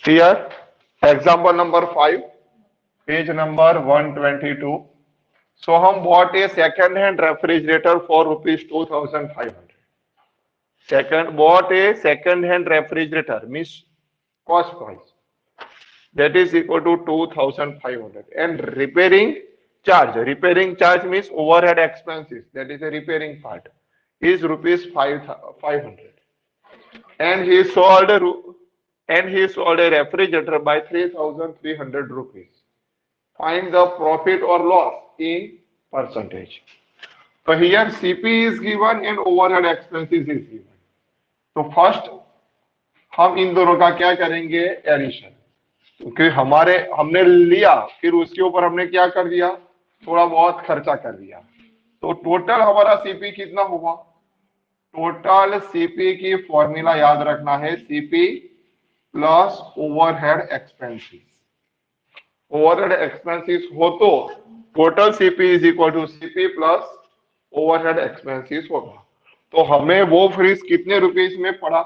Here, example number 5, page number 122. So हम bought a second hand refrigerator for rupees 2500. Bought a second hand refrigerator means cost price that is equal to 2500, and repairing charge means overhead expenses, that is a repairing part, is rupees 500, and he sold a refrigerator by 3300 rupees. Find the profit or loss in percentage. So here CP is given and overhead expenses is given. तो first हम इन दोनों का क्या करेंगे, addition, क्योंकि हमने लिया फिर उसके ऊपर हमने क्या कर दिया, थोड़ा बहुत खर्चा कर दिया, तो टोटल हमारा सीपी कितना होगा। टोटल सीपी की फॉर्मूला याद रखना है, CP plus overhead expenses. Overhead expenses हो तो total CP is equal to CP plus overhead expenses होगा। तो हमें वो फ्रिज कितने रुपीस में पड़ा,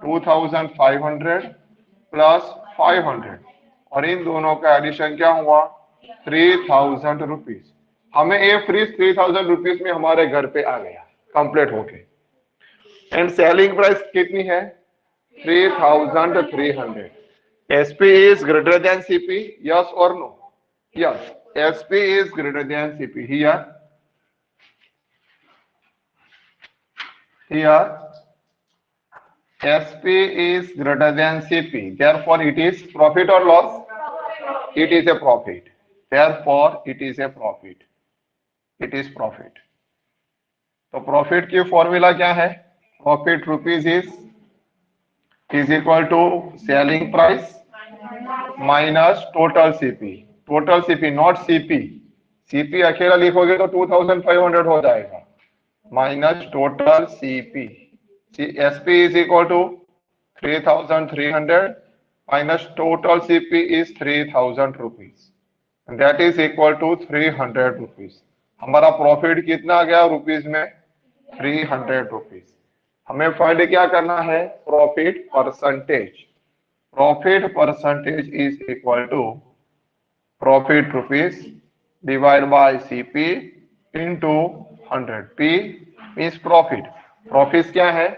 2500 प्लस 500, और इन दोनों का एडिशन क्या हुआ, 3000 रुपीज। हमें ये फ्रिज 3000 रुपीज में हमारे घर पे आ गया कंप्लीट होके। एंड सेलिंग प्राइस कितनी है, 3300। SP is greater than CP, yes और no, yes, SP is greater than CP. Here SP is greater than CP, therefore it is profit or loss, it is a profit, therefore it is a profit, it is profit। तो profit की formula क्या है, profit rupees is equal to selling price minus total CP. Total CP not CP, CP अकेला लिखोगे तो 2500 हो जाएगा, minus total CP. SP is equal to 3300 minus total CP is 3000 rupees, that is equal to 300 rupees. हमारा profit कितना आ गया rupees में, 300 रुपीज। हमें फाइंड क्या करना है, profit percentage. Profit percentage is equal to profit rupees divide by CP into 100। P means profit, profit क्या है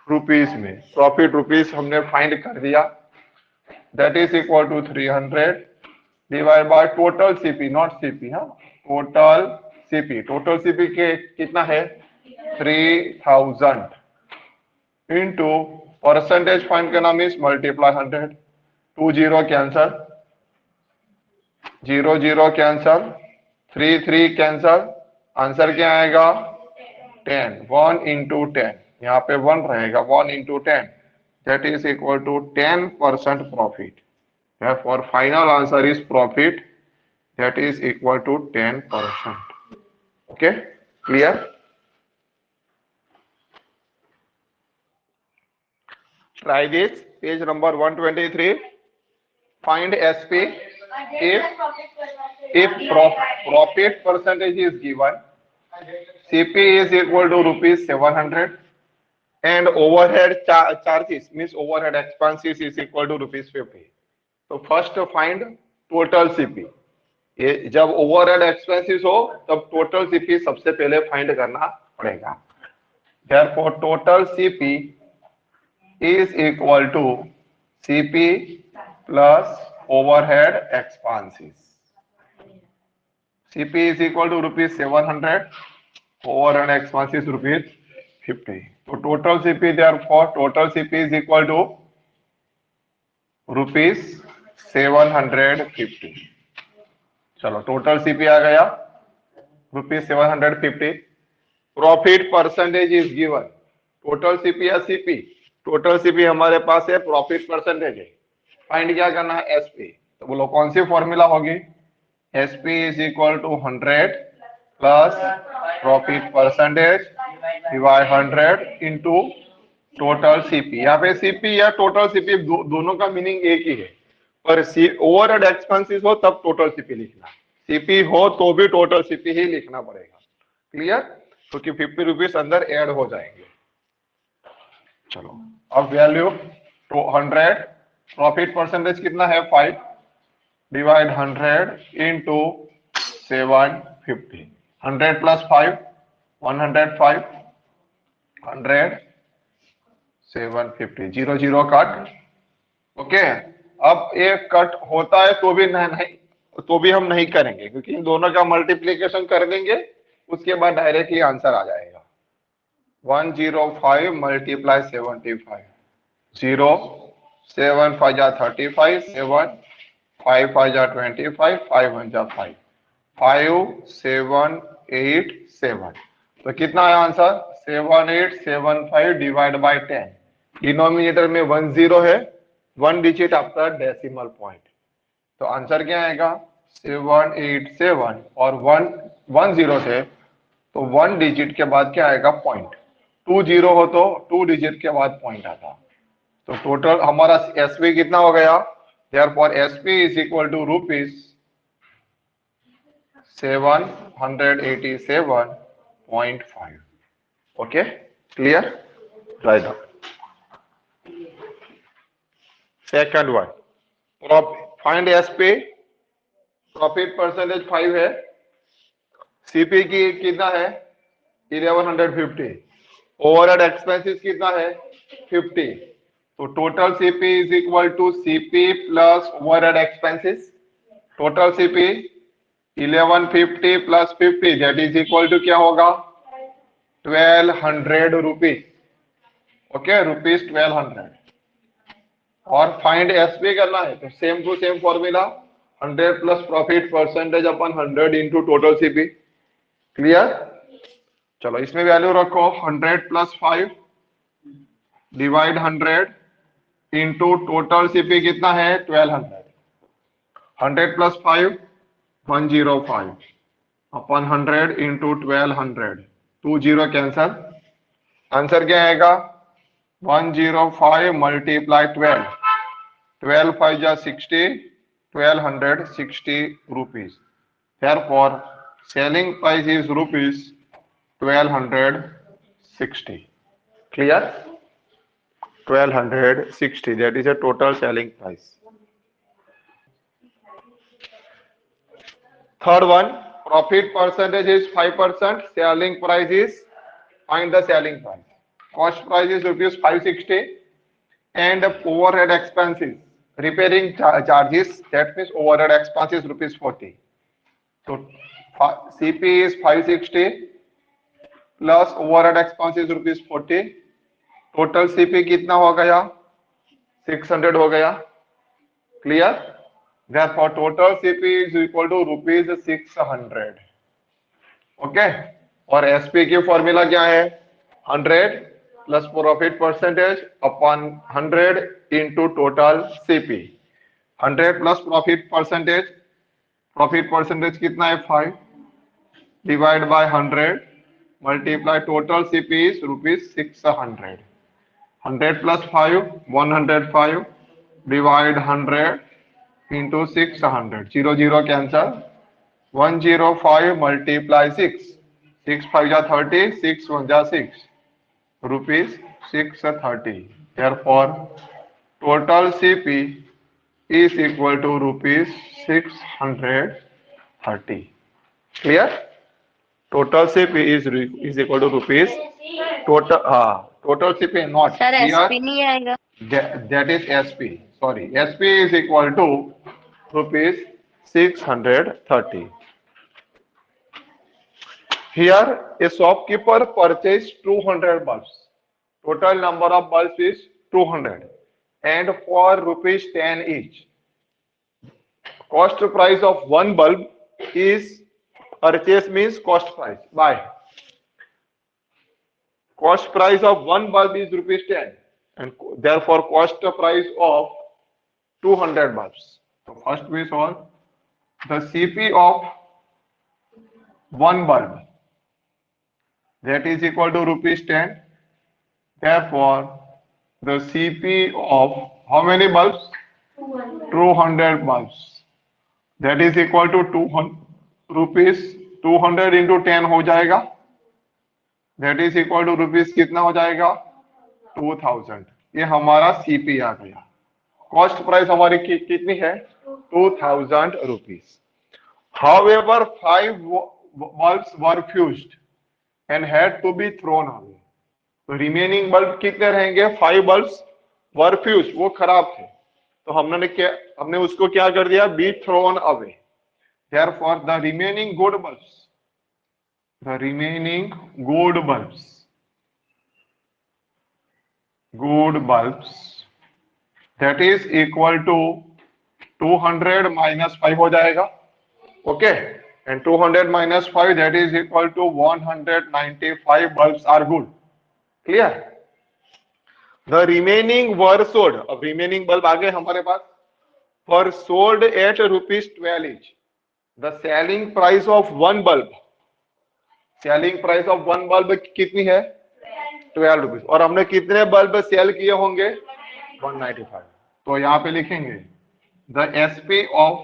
रुपीज में, प्रॉफिट रुपीज हमने फाइंड कर दिया, that is equal to 300 divide by total CP not CP, हाँ, total CP. Total CP के कितना है 3000 इंटू परसेंटेज फाइंड करना means multiply 100, 2 0 cancel, 0 0 cancel, 3 3 cancel, answer क्या आएगा 10, 1 इंटू 10, यहाँ पे 1 रहेगा, 1 into 10 that is equal to 10% profit. For final answer is profit that is equal to 10%। Okay, clear. Try this, page number 123। Find SP if profit percentage is given, CP is equal to rupees 700 and overhead charges means overhead expenses is equal to rupees 50। तो first find total CP. ये जब overhead expenses हो तब total CP सबसे पहले find करना पड़ेगा। therefore total CP is equal to CP plus overhead expenses। CP is equal to rupees 700, overhead expenses rupees 50। तो total CP, therefore total CP is equal to rupees 750। चलो total CP आ गया rupees 750। Profit percentage is given, total CP या CP, total CP हमारे पास है, profit percentage है, find क्या करना है SP। तो बोलो कौन सी फॉर्मूला होगी, SP is equal to 100 plus profit percentage divide 100 into total CP। यहाँ पे CP या total CP दोनों का मीनिंग एक ही है, पर ओवरहेड एक्सपेंसेस हो तब टोटल CP लिखना, CP हो तो भी टोटल CP ही लिखना पड़ेगा। क्लियर, क्योंकि 50 रुपीज अंदर ऐड हो जाएंगे। चलो अब वैल्यू 100 प्रॉफिट परसेंटेज कितना है 5 divide 100 into 750 100 plus 5 105 100 750 0 0 cut okay. अब एक कट होता है तो भी नहीं हम नहीं करेंगे क्योंकि इन दोनों का मल्टीप्लीकेशन कर देंगे उसके बाद डायरेक्टली आंसर आ जाएगा 105 मल्टीप्लाई 75 0 7 5 जा 35 7 5 5 जा 25 5 1 जा 5 5 7 8 7 तो कितना है आंसर 7875 डिवाइड बाय 10 डिनोमिनेटर में 10 है 1 डिजिट आफ्टर डेसिमल पॉइंट तो आंसर क्या आएगा 787 और 110 से तो 1 डिजिट के बाद क्या आएगा पॉइंट 20 हो तो 2 डिजिट के बाद पॉइंट आता तो टोटल हमारा एसपी कितना हो गया therefore SP is equal to rupees 787.5 okay clear right second one find SP profit percentage 5 है सीपी की कितना है 1150 ओवरहेड एक्सपेंसेस कितना है 50 तो total CP is equal to CP plus overhead expenses total CP 1150 plus 50 that is equal to क्या होगा 1200 rupees okay rupees 1200 और फाइंड एसपी करना है तो same to same formula 100 plus profit percentage अपन 100 इंटू टोटल सीपी क्लियर चलो इसमें value रखो 100 plus 5 divide 100 into total CP कितना है 1200 100 प्लस 5 105 अपन 100 इंटू 1200 20 कैंसल आंसर क्या आएगा 105 मल्टीप्लाई 12 5 जा 60 1260 rupees therefore selling price is rupees 1260 clear 1260 that is a total selling price third one profit percentage is 5% selling price is find the selling price cost price is rupees 560 and overhead expenses repairing charges that means overhead expenses rupees 40 so CP is 560 plus overhead expenses rupees 40 total CP कितना हो गया 600 हो गया clear therefore total CP is equal to rupees 600 okay और SP की formula क्या है 100 plus profit percentage upon 100 into total CP 100 plus profit percentage कितना है 5 divide by 100 multiply total CP is rupees 600 100 plus 5 105 divide 100 into 600 0 0 cancel 105 multiply 6 6 5 जा 30 6 1 जा 6 rupees 630 therefore total CP is equal to rupees 630 clear total CP is equal to rupees total CP not sir here SP नहीं आएगा that is SP sorry SP is equal to rupees 630 here a shopkeeper purchased 200 bulbs total number of bulbs is 200 and for rupees 10 each cost price of one bulb is purchase means cost price by cost price of one bulb is rupees 10 and therefore cost price of 200 bulbs so first we solve the CP of one bulb that is equal to rupees 10 therefore the CP of how many bulbs 200 bulbs that is equal to 200 rupees 200 into 10 हो जाएगा that is equal to rupees कितना हो जाएगा 2000 ये हमारा CP आ गया cost price हमारी कितनी है 2000 rupees. However, 5 bulbs were fused and had to be thrown away. तो रिमेनिंग बल्ब कितने रहेंगे 5 बल्ब्स वर फ्यूज, वो खराब थे, तो हमने उसको क्या कर दिया be thrown away. Therefore, the remaining good bulbs that is equal to 200 minus 5 हो जाएगा. Okay, and 200 minus 5 that is equal to 195 bulbs are good. Clear? The remaining were sold. अब remaining bulb आ गए हमारे पास. were sold at ₹12 each. The selling price of one bulb कितनी है 12 rupees. और हमने कितने बल्ब सेल किए होंगे 195. तो यहाँ पे लिखेंगे the SP of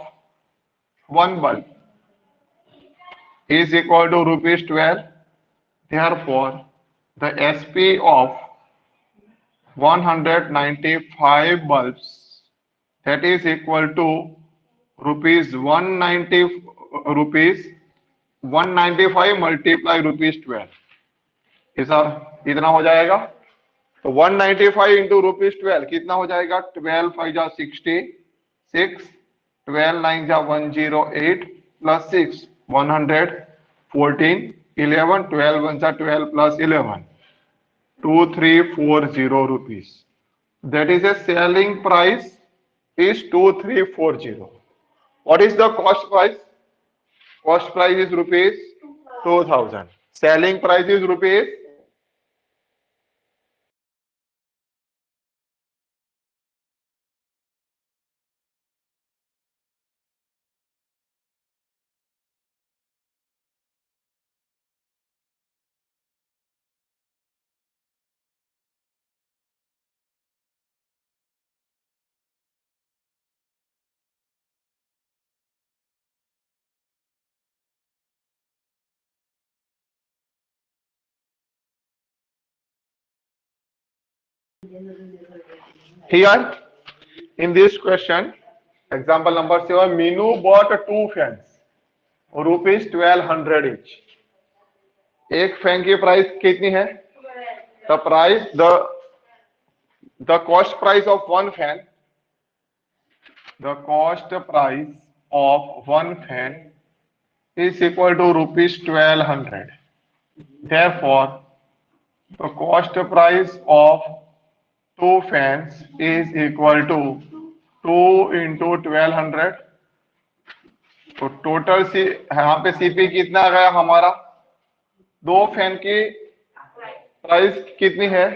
one bulb is equal to ₹12. Therefore, the SP of 195 bulbs that is equal to ₹195 multiply ₹12. ऐसा इतना हो जाएगा. तो 195 इंटू ₹12 कितना हो जाएगा 12 5 जा 66, 12 9 जा 108 प्लस 6 114, 11 12 1 जा 12 plus 11 2340 rupees. That is a selling price is 2340. What is the cost price? Cost price is rupees 2000. Selling price is rupees here in this question. Example number 7. Minu bought 2 fans, rupees 1200 each. एक fan की price कितनी है? The cost price of one fan is equal to rupees 1200. Therefore, the cost price of 2 fans is equal to 2 into 1200. तो total यहाँ पे CP कितना आ गया हमारा? 2 फैन की प्राइस कितनी है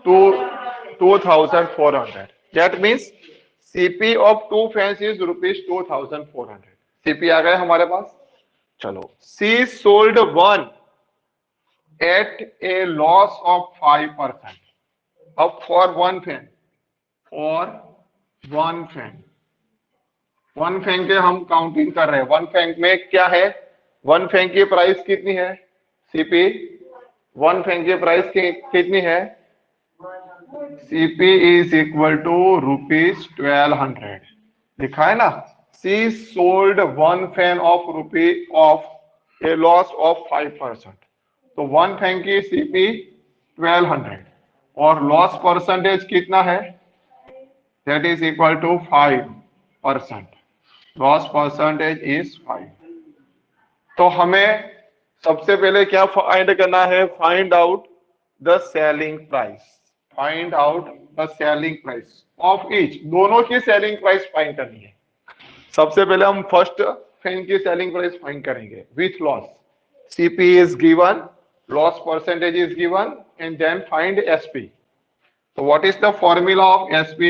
2400. That means CP of 2 fans is rupees 2400. CP आ गए हमारे पास. चलो, C sold one at a loss of 5%. अब for one fan के हम काउंटिंग कर रहे हैं. वन फैन में क्या है? वन फैन की प्राइस कितनी है CP? वन फैन की प्राइस कितनी है? CP is equal to rupees 1200. लिखा है ना. C sold one fan of a loss of 5%. तो वन फैन की CP 1200 और लॉस परसेंटेज कितना है? That is equal to 5%. Loss percentage is 5. तो हमें सबसे पहले क्या फाइंड करना है? Find out the selling price of each. दोनों की सेलिंग प्राइस फाइंड करनी है. सबसे पहले हम फर्स्ट फैन की सेलिंग प्राइस फाइंड करेंगे with loss. CP is given, loss percentage is given, and then find SP. So what is the formula of SP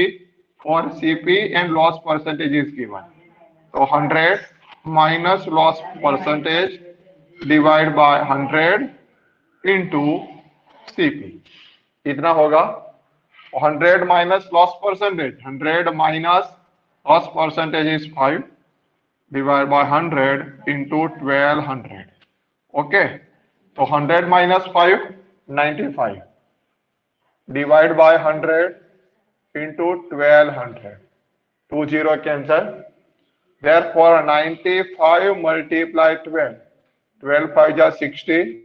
for CP and loss percentage is given? So 100 minus loss percentage divided by 100 into CP. कितना होगा? 100 minus loss percentage. 100 minus loss percentage is 5 divided by 100 into 1200. Okay. So 100 minus 5, 95. Divide by 100 into 1200. 20 cancel. Therefore 95 multiply 12. 12 5 is 60.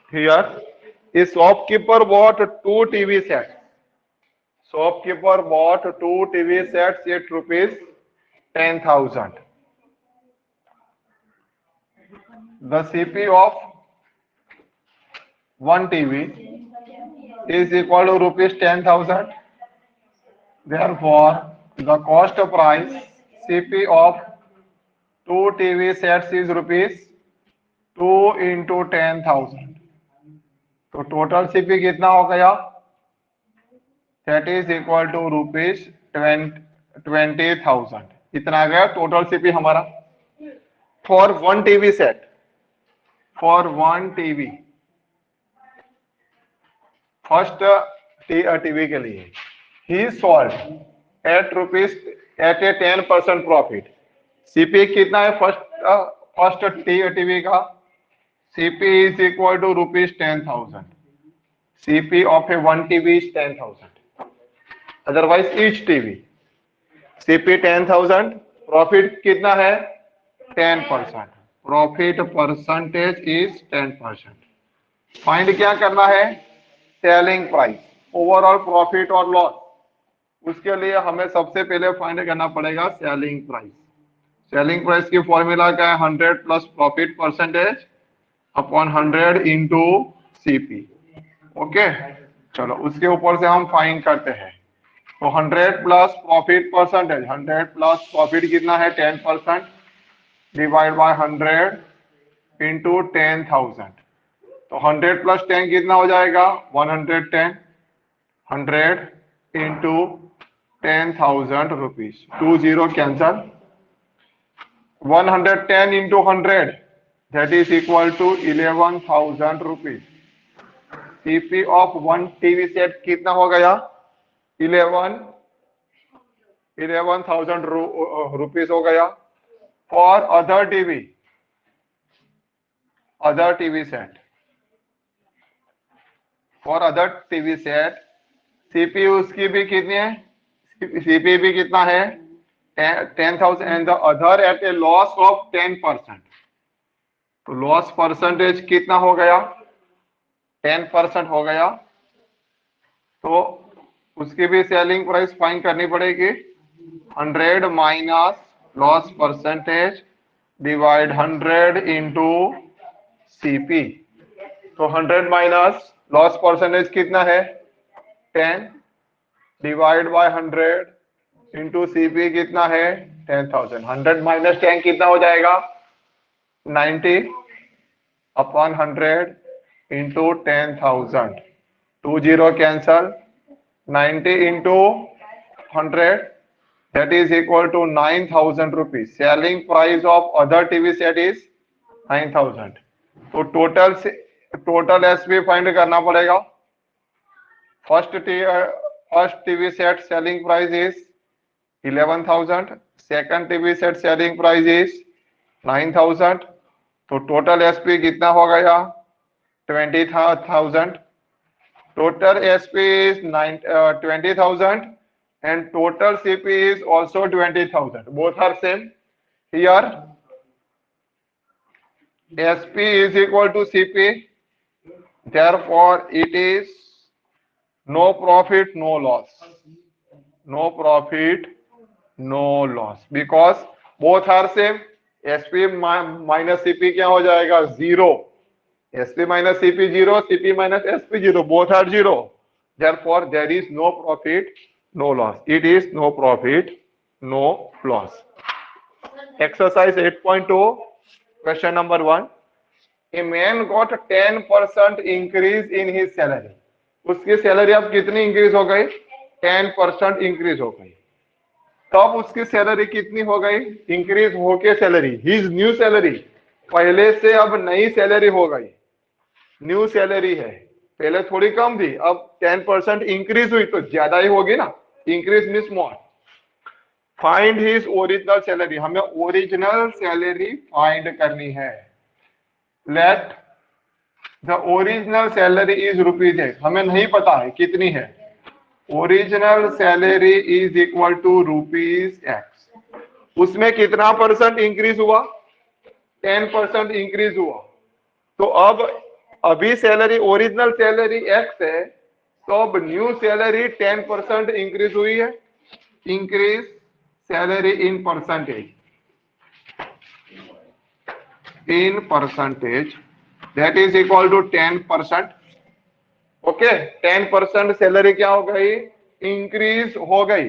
Here, a shopkeeper bought 2 TV sets. Shopkeeper bought 2 TV sets at rupees 10,000. The CP of one TV is equal to rupees 10,000. Therefore, the cost price CP of 2 TV sets is rupees 2 into 10,000. तो total CP कितना हो गया? That is equal to rupees 20,000. इतना आ गया total CP हमारा for one TV set. For one TV, first TV के लिए ही sold at rupees at a 10% profit. CP कितना है फर्स्ट टीवी का? CP is equal to rupees 10,000. CP of a one TV is 10,000. Otherwise each TV. CP 10,000. Profit कितना है? 10%. Profit percentage is 10%. Find क्या करना है? Selling price. Overall profit और loss. उसके लिए हमें सबसे पहले फाइंड करना पड़ेगा सेलिंग प्राइस. सेलिंग प्राइस की फॉर्मूला क्या है? 100 plus profit percentage upon 100 into CP. Okay, चलो उसके ऊपर से हम फाइंड करते हैं. तो 100 plus profit percentage, 100 plus profit कितना है? 10% डिवाइड बाय 100 इंटू 10,000. तो 100 प्लस 10 कितना हो जाएगा? 110. 100 into 10,000 rupees. 20 cancel. 110 into 100 that is equal to 11,000 rupees. CP of one TV set कितना हो गया? 11,000 rupees हो गया. For other TV set, for other TV set CP उसकी भी कितनी है? CP भी कितना है? 10,000 and the other at a loss of 10%. तो लॉस परसेंटेज कितना हो गया? 10% हो गया. तो उसकी भी सेलिंग प्राइस फाइंड करनी पड़ेगी. 100 minus loss percentage divide 100 into CP. तो 100 माइनस लॉस परसेंटेज कितना है? 10 डिवाइड बाय 100 इंटू सीपी कितना है? 10,000. 100 माइनस 10 कितना हो जाएगा? 90 upon 100 into 10,000. 20 cancel. 90 into 100 that is equal to 9,000 rupees. Selling price of other TV set is 9,000. तो टोटल एसपी फाइंड करना पड़ेगा. First TV set selling price is 11,000. Second TV set selling price is 9,000. तो total SP कितना हो गया? 20,000. Total SP is 20,000 and total CP is also 20,000. Both are same. Here SP is equal to CP. Therefore it is no profit, no loss. No profit, no loss because both are same. SP minus CP क्या हो जाएगा? 0. SP minus CP 0, CP minus SP 0. Both are 0. Therefore there is no profit, no loss. It is no profit, no loss. Exercise 8.2, question number 1. A man got 10% increase in his salary. उसकी salary अब कितनी increase हो गई? 10% increase हो गई. तब उसकी salary कितनी हो गई? इंक्रीज होके सैलरी, हिज न्यू सैलरी, पहले से अब नई सैलरी हो गई, न्यू सैलरी है, पहले थोड़ी कम थी, अब 10% इंक्रीज हुई तो ज्यादा ही होगी ना. Increase means more. Find his original salary, हमें ओरिजिनल सैलरी फाइंड करनी है. Let the original salary is ₹8. हमें नहीं पता है कितनी है. Original salary is equal to ₹X. उसमें कितना परसेंट इंक्रीज हुआ? 10% इंक्रीज हुआ. तो अब अभी सैलरी, ओरिजिनल सैलरी X है, तो अब न्यू सैलरी 10% इंक्रीज हुई है. Increase salary in percentage, that is equal to 10%. Okay, 10% salary क्या हो गई? इंक्रीज हो गई.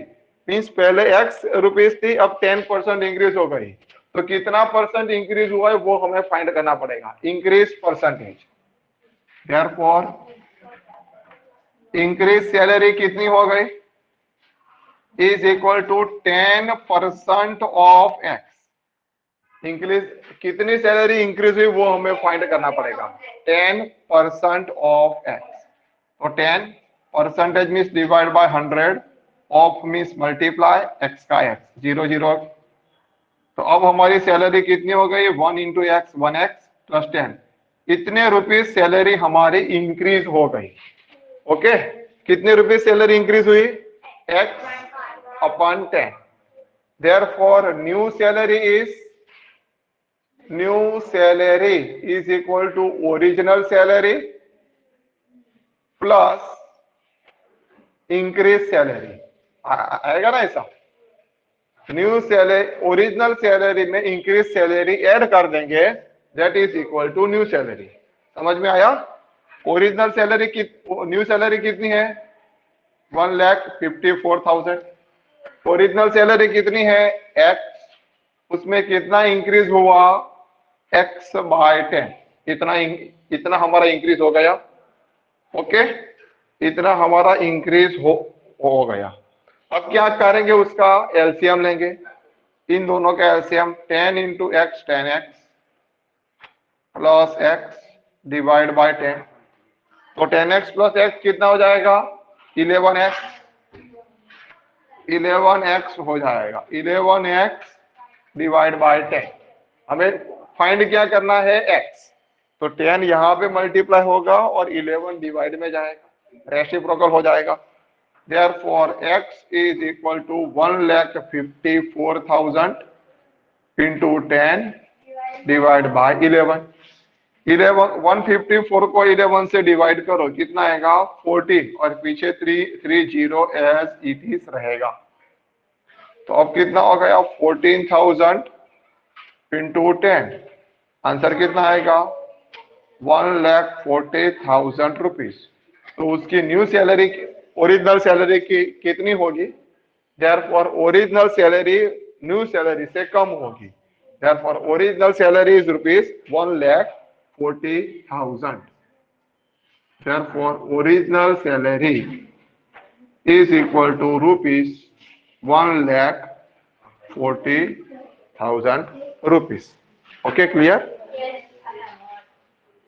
मीन्स पहले X रुपीस थी, अब 10% इंक्रीज हो गई. तो कितना परसेंट इंक्रीज हुआ है वो हमें फाइंड करना पड़ेगा. Increase percentage, therefore increase salary कितनी हो गई? Is equal to 10% of X. Increase, कितनी सैलरी इंक्रीज हुई वो हमें फाइंड करना पड़ेगा. 10% ऑफ X. तो 10 percentage means divide by 100, of means multiply, X का X, 0 0. तो अब हमारी सैलरी कितनी हो गई? 1 इंटू X, 1X प्लस 10. इतने रुपीज सैलरी हमारी इंक्रीज हो गई. ओके, कितने रुपीज सैलरी इंक्रीज हुई? X upon 10. Therefore new salary is equal to original salary plus increase salary. आएगा ना ऐसा? न्यू सैलरी, ओरिजिनल सैलरी में इंक्रीज सैलरी ऐड कर देंगे, that is equal to new salary. समझ में आया? ओरिजिनल सैलरी की, न्यू सैलरी कितनी है? 1,54,000. ओरिजिनल सैलरी कितनी है? X. उसमें कितना इंक्रीज हुआ? X by 10. इतना हमारा इंक्रीज हो गया. ओके, इतना हमारा इंक्रीज हो गया. अब क्या करेंगे? उसका एलसीएम लेंगे. इन दोनों का LCM 10 into X, 10X plus X divide by 10. तो 10X प्लस X कितना हो जाएगा? 11X. 11X हो जाएगा. 11X divide by 10. हमें फाइंड क्या करना है? X. तो 10 यहाँ पे मल्टीप्लाई होगा और 11 डिवाइड में जाएगा, रेसिप्रोकल हो जाएगा. Therefore X is equal to 1,54,000 into 10 divide by 11. 154 को 11 से डिवाइड करो, कितना आएगा? 40, और पीछे 30 एज इट इज रहेगा. तो अब कितना हो गया? 14,000 इंटू 10. आंसर कितना आएगा? 1,40,000 रुपीज. तो उसकी न्यू सैलरी, ओरिजिनल सैलरी की कितनी होगी? Therefore original salary new salary से कम होगी. Therefore original salary is ₹1,40,000. Therefore original salary is equal to ₹1,40,000. Okay, clear?